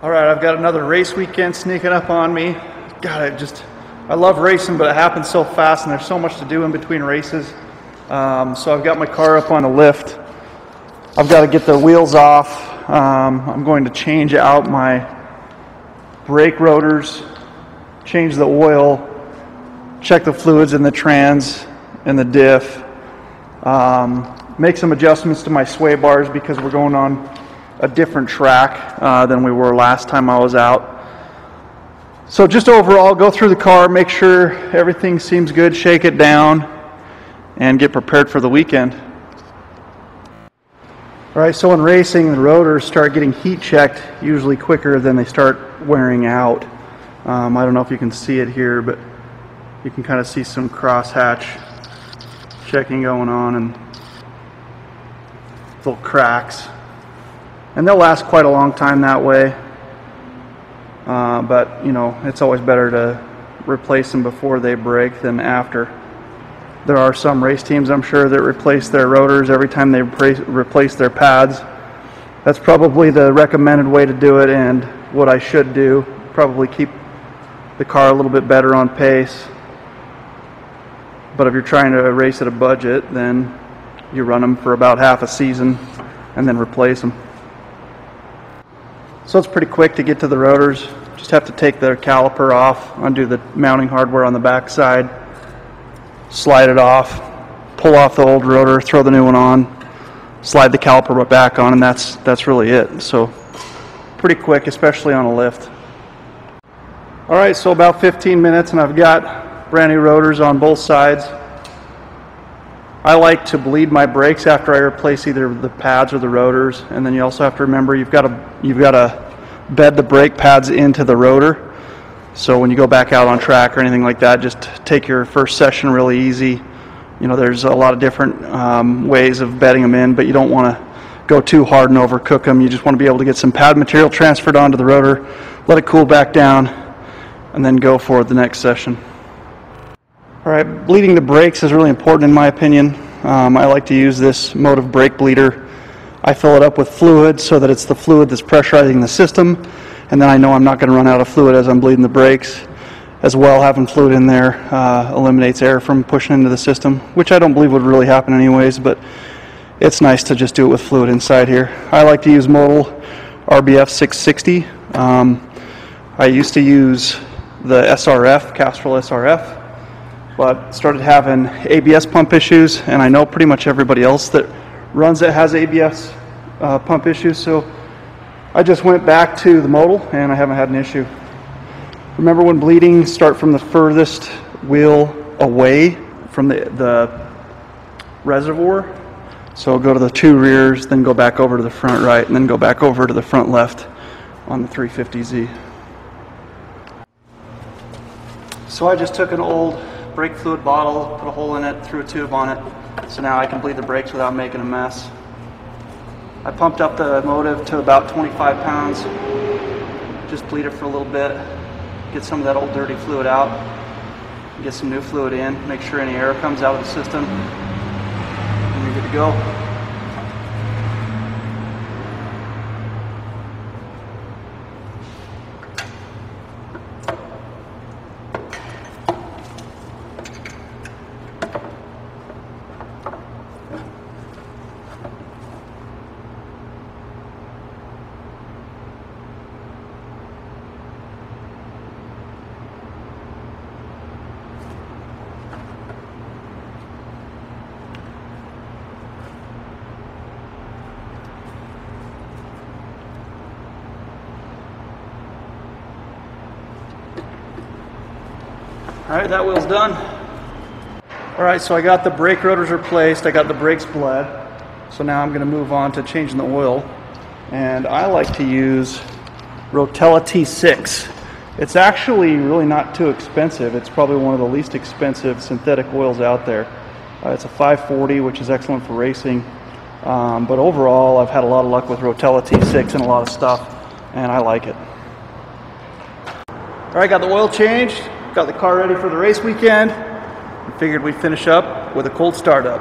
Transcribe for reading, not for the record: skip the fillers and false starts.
All right, I've got another race weekend sneaking up on me. God, I love racing, but it happens so fast and there's so much to do in between races. So I've got my car up on the lift. I've got to get the wheels off. I'm going to change out my brake rotors, change the oil, check the fluids in the trans and the diff, make some adjustments to my sway bars because we're going on a different track than we were last time I was out. So just overall, go through the car, make sure everything seems good, shake it down, and get prepared for the weekend. All right, so in racing, the rotors start getting heat checked usually quicker than they start wearing out. I don't know if you can see it here, but you can kind of see some crosshatch checking going on and little cracks. And they'll last quite a long time that way, but you know, it's always better to replace them before they break than after. There are some race teams, I'm sure, that replace their rotors every time they replace their pads. That's probably the recommended way to do it, and what I should do. Probably keep the car a little bit better on pace. But if you're trying to race at a budget, then you run them for about half a season and then replace them. So it's pretty quick to get to the rotors. Just have to take the caliper off, undo the mounting hardware on the back side, slide it off, pull off the old rotor, throw the new one on, slide the caliper back on, and that's really it. So pretty quick, especially on a lift. All right, so about 15 minutes and I've got brand new rotors on both sides. I like to bleed my brakes after I replace either the pads or the rotors, and then you also have to remember you've got to bed the brake pads into the rotor. So when you go back out on track or anything like that, just take your first session really easy. You know, there's a lot of different ways of bedding them in, but you don't want to go too hard and overcook them. You just want to be able to get some pad material transferred onto the rotor, let it cool back down, and then go for the next session. All right, bleeding the brakes is really important in my opinion. I like to use this Motive brake bleeder. I fill it up with fluid so that it's the fluid that's pressurizing the system, and then I know I'm not going to run out of fluid as I'm bleeding the brakes. As well, having fluid in there eliminates air from pushing into the system, which I don't believe would really happen anyways, but it's nice to just do it with fluid inside here. I like to use Modal RBF 660. I used to use the SRF, Castrol SRF, but started having ABS pump issues, and I know pretty much everybody else that runs it has ABS pump issues, so I just went back to the Modal and I haven't had an issue. Remember, when bleeding, start from the furthest wheel away from the reservoir. So go to the two rears, then go back over to the front right, and then go back over to the front left on the 350Z. So I just took an old brake fluid bottle, put a hole in it, threw a tube on it, so now I can bleed the brakes without making a mess. I pumped up the Motive to about 25 pounds, just bleed it for a little bit, get some of that old dirty fluid out, get some new fluid in, make sure any air comes out of the system, and you're good to go. All right, that wheel's done. All right, so I got the brake rotors replaced, I got the brakes bled. So now I'm gonna move on to changing the oil. And I like to use Rotella T6. It's actually really not too expensive. It's probably one of the least expensive synthetic oils out there. It's a 540, which is excellent for racing. But overall, I've had a lot of luck with Rotella T6 and a lot of stuff, and I like it. All right, got the oil changed. Got the car ready for the race weekend. Figured we'd finish up with a cold startup.